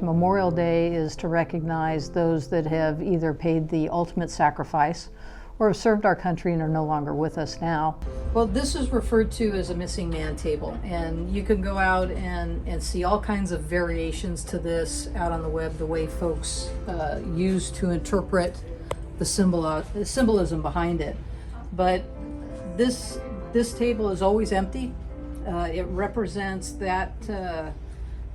Memorial Day is to recognize those that have either paid the ultimate sacrifice or have served our country and are no longer with us now. Well, this is referred to as a missing man table, and you can go out and see all kinds of variations to this out on the web, the way folks use to interpret the symbolism behind it. But this table is always empty. It represents that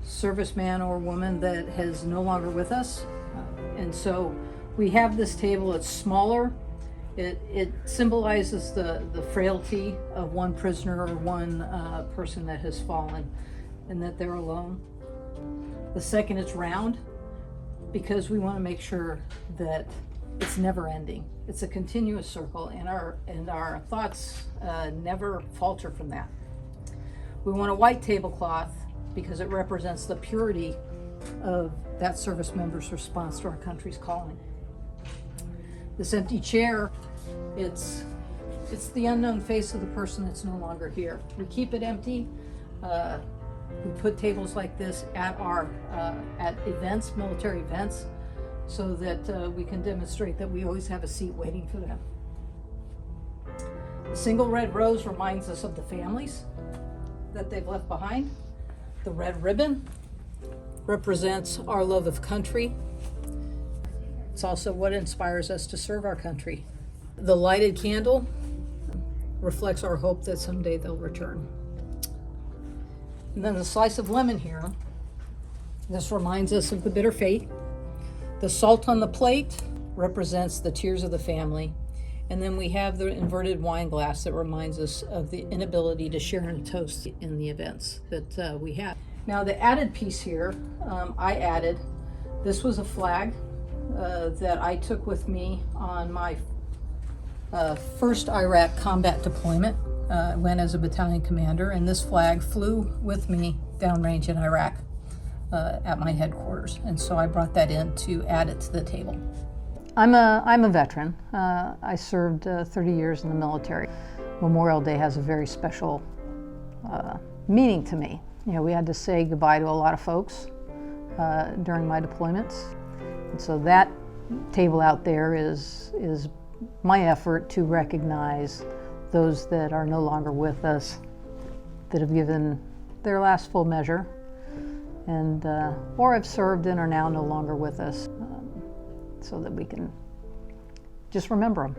serviceman or woman that is no longer with us. And so we have this table. It's smaller. It symbolizes the frailty of one prisoner or one person that has fallen and that they're alone. The second, it's round because we want to make sure that it's never ending. It's a continuous circle, and our thoughts never falter from that. We want a white tablecloth because it represents the purity of that service member's response to our country's calling. This empty chair, it's the unknown face of the person that's no longer here. We keep it empty. We put tables like this at our at events, military events, so that we can demonstrate that we always have a seat waiting for them. The single red rose reminds us of the families that they've left behind. The red ribbon represents our love of country. It's also what inspires us to serve our country. The lighted candle reflects our hope that someday they'll return. And then the slice of lemon here, this reminds us of the bitter fate. The salt on the plate represents the tears of the family. And then we have the inverted wine glass that reminds us of the inability to share in a toast in the events that we have. Now the added piece here, I added, this was a flag that I took with me on my first Iraq combat deployment. I went as a battalion commander, and this flag flew with me downrange in Iraq at my headquarters. And so I brought that in to add it to the table. I'm a veteran. I served 30 years in the military. Memorial Day has a very special meaning to me. You know, we had to say goodbye to a lot of folks during my deployments. And so that table out there is my effort to recognize those that are no longer with us, that have given their last full measure, and or have served and are now no longer with us. So that we can just remember them,